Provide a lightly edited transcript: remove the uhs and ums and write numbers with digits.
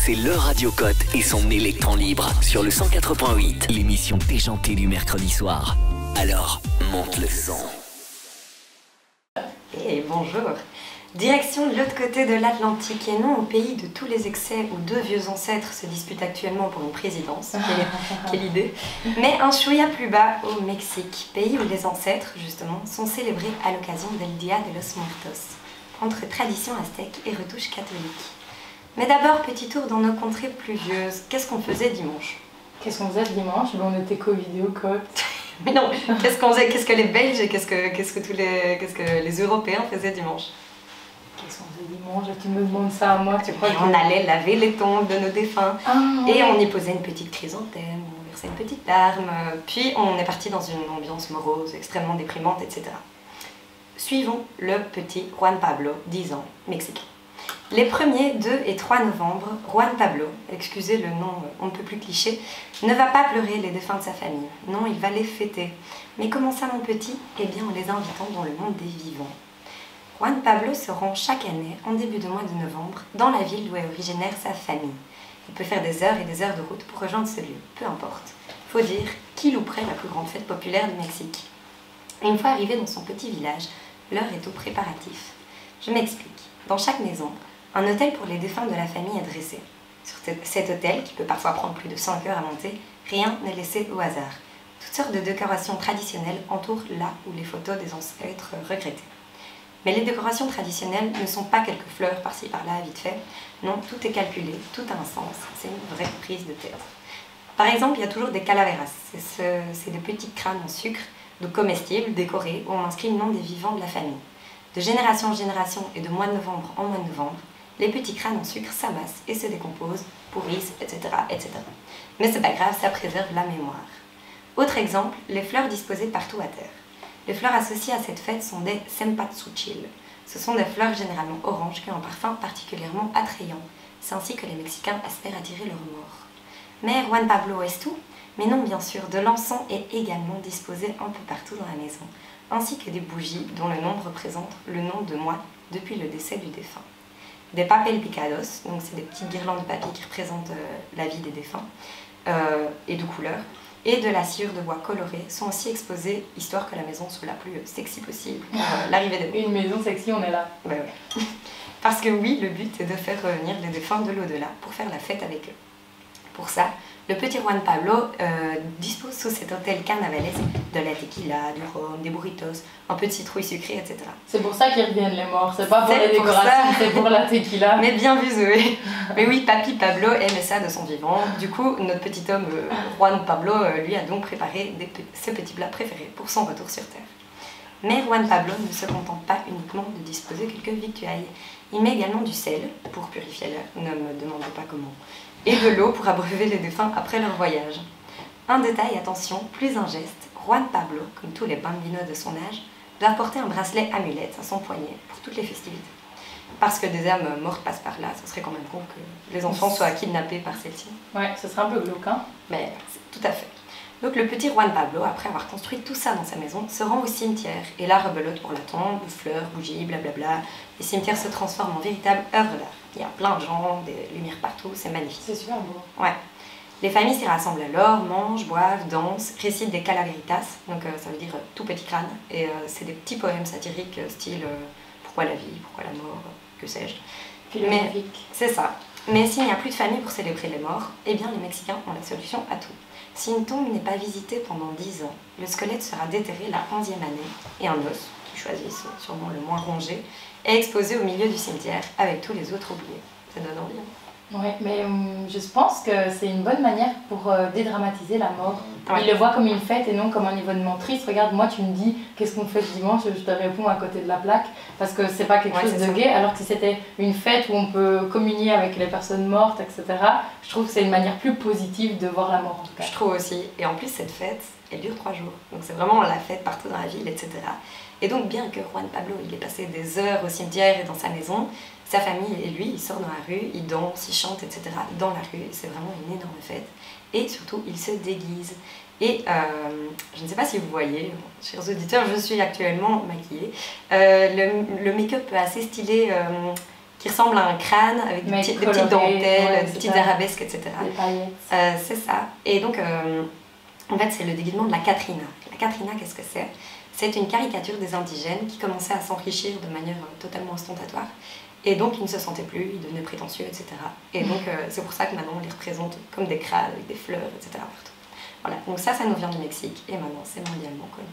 C'est le Radio Cote et son électron libre sur le 104.8, l'émission déjantée du mercredi soir. Alors, monte le son. Et bonjour. Direction de l'autre côté de l'Atlantique et non au pays de tous les excès où deux vieux ancêtres se disputent actuellement pour une présidence. Quelle idée. Mais un chouïa plus bas au Mexique, pays où les ancêtres, justement, sont célébrés à l'occasion del Día de los Muertos, entre tradition aztèque et retouche catholique. Mais d'abord, petit tour dans nos contrées pluvieuses. Qu'est-ce qu'on faisait dimanche? Qu'est-ce qu'on faisait dimanche? On était co-vidéo, Cote. Mais non, qu'est-ce qu'on faisait? Qu'est-ce que les Belges et qu'est-ce que les Européens faisaient dimanche? Qu'est-ce qu'on faisait dimanche? Tu me demandes ça à moi, tu crois que... On allait laver les tombes de nos défunts, ouais. Et on y posait une petite chrysanthème, on versait une petite larme, puis on est parti dans une ambiance morose, extrêmement déprimante, etc. Suivons le petit Juan Pablo, 10 ans, mexicain. Les 1er, 2 et 3 novembre, Juan Pablo, excusez le nom on ne peut plus cliché, ne va pas pleurer les défunts de sa famille. Non, il va les fêter. Mais comment ça, mon petit? Eh bien, en les invitant dans le monde des vivants. Juan Pablo se rend chaque année, en début de mois de novembre, dans la ville d'où est originaire sa famille. Il peut faire des heures et des heures de route pour rejoindre ce lieu, peu importe. Faut dire qu'il louperait la plus grande fête populaire du Mexique. Et une fois arrivé dans son petit village, l'heure est aux préparatifs. Je m'explique. Dans chaque maison, un autel pour les défunts de la famille est dressé. Sur cet autel, qui peut parfois prendre plus de 5 heures à monter, rien n'est laissé au hasard. Toutes sortes de décorations traditionnelles entourent là où les photos des ancêtres regrettés. Mais les décorations traditionnelles ne sont pas quelques fleurs par-ci par-là, vite fait. Non, tout est calculé, tout a un sens. C'est une vraie prise de tête. Par exemple, il y a toujours des calaveras. C'est des petits crânes en sucre, de comestibles, décorés, où on inscrit le nom des vivants de la famille. De génération en génération et de mois de novembre en mois de novembre, les petits crânes en sucre s'amassent et se décomposent, pourrissent, etc., etc. Mais c'est pas grave, ça préserve la mémoire. Autre exemple, les fleurs disposées partout à terre. Les fleurs associées à cette fête sont des cempasúchil. Ce sont des fleurs généralement oranges qui ont un parfum particulièrement attrayant. C'est ainsi que les Mexicains espèrent attirer leurs morts. Mais Juan Pablo est tout? Mais non, bien sûr, de l'encens est également disposé un peu partout dans la maison, ainsi que des bougies dont le nombre représente le nombre de mois depuis le décès du défunt. Des papel picados, donc c'est des petites guirlandes de papier qui représentent la vie des défunts, et de couleurs, et de la sciure de bois colorée sont aussi exposées, histoire que la maison soit la plus sexy possible pour l'arrivée des morts. Une maison sexy, on est là. Ouais. Parce que oui, le but est de faire revenir les défunts de l'au-delà pour faire la fête avec eux. Pour ça, le petit Juan Pablo dispose sous cet hôtel carnavalesque de la tequila, du rhum, des burritos, un peu de citrouille sucrée, etc. C'est pour ça qu'ils reviennent les morts, c'est pas pour les décorations, c'est pour la tequila. Mais bien vu Zoé. Mais oui, Papy Pablo aimait ça de son vivant. Du coup, notre petit homme Juan Pablo lui a donc préparé ses petits plats préférés pour son retour sur Terre. Mais Juan Pablo ne se contente pas uniquement de disposer quelques victuailles. Il met également du sel pour purifier l'air, ne me demandez pas comment, et de l'eau pour abreuver les défunts après leur voyage. Un détail, attention, plus un geste, Juan Pablo, comme tous les bambinos de son âge, doit porter un bracelet amulette à son poignet pour toutes les festivités. Parce que des âmes mortes passent par là, ce serait quand même con que les enfants soient kidnappés par celle-ci. Ouais, ce serait un peu glauque, hein. Mais tout à fait. Donc le petit Juan Pablo, après avoir construit tout ça dans sa maison, se rend au cimetière et là rebelote pour la tombe, fleurs, bougies, blablabla. Les cimetières se transforment en véritable œuvre d'art. Il y a plein de gens, des lumières partout, c'est magnifique. C'est super beau. Ouais. Les familles s'y rassemblent alors, mangent, boivent, dansent, récitent des calaveritas, donc ça veut dire tout petit crâne, et c'est des petits poèmes satiriques style pourquoi la vie, pourquoi la mort, que sais-je. Philosophique. C'est ça. Mais s'il n'y a plus de famille pour célébrer les morts, eh bien les Mexicains ont la solution à tout. Si une tombe n'est pas visitée pendant 10 ans, le squelette sera déterré la 11e année et un os, qu'ils choisissent sûrement le moins rongé, est exposé au milieu du cimetière avec tous les autres oubliés. Ça donne envie, hein? Oui, mais je pense que c'est une bonne manière pour dédramatiser la mort. Ouais. Ils le voient comme une fête et non comme un événement triste. Regarde, moi tu me dis qu'est-ce qu'on fait ce dimanche, je te réponds à côté de la plaque parce que c'est pas quelque chose de gai, alors que si c'était une fête où on peut communier avec les personnes mortes, etc., je trouve que c'est une manière plus positive de voir la mort en tout cas. Je trouve aussi. Et en plus, cette fête, elle dure 3 jours. Donc c'est vraiment la fête partout dans la ville, etc. Et donc, bien que Juan Pablo, il ait passé des heures au cimetière et dans sa maison, sa famille et lui, ils sortent dans la rue, ils dansent, ils chantent, etc. dans la rue. C'est vraiment une énorme fête. Et surtout, ils se déguisent. Et je ne sais pas si vous voyez, chers auditeurs, je suis actuellement maquillée. Le make-up assez stylé qui ressemble à un crâne avec des petites dentelles, des petites arabesques, etc. Des paillettes. C'est ça. Et donc, en fait, c'est le déguisement de la Katrina. La Katrina, qu'est-ce que c'est? C'est une caricature des indigènes qui commençaient à s'enrichir de manière totalement ostentatoire. Et donc, ils ne se sentaient plus, ils devenaient prétentieux, etc. Et donc, c'est pour ça que maintenant, on les représente comme des crânes, avec des fleurs, etc. partout. Voilà, donc ça nous vient du Mexique, et maintenant, c'est mondialement connu.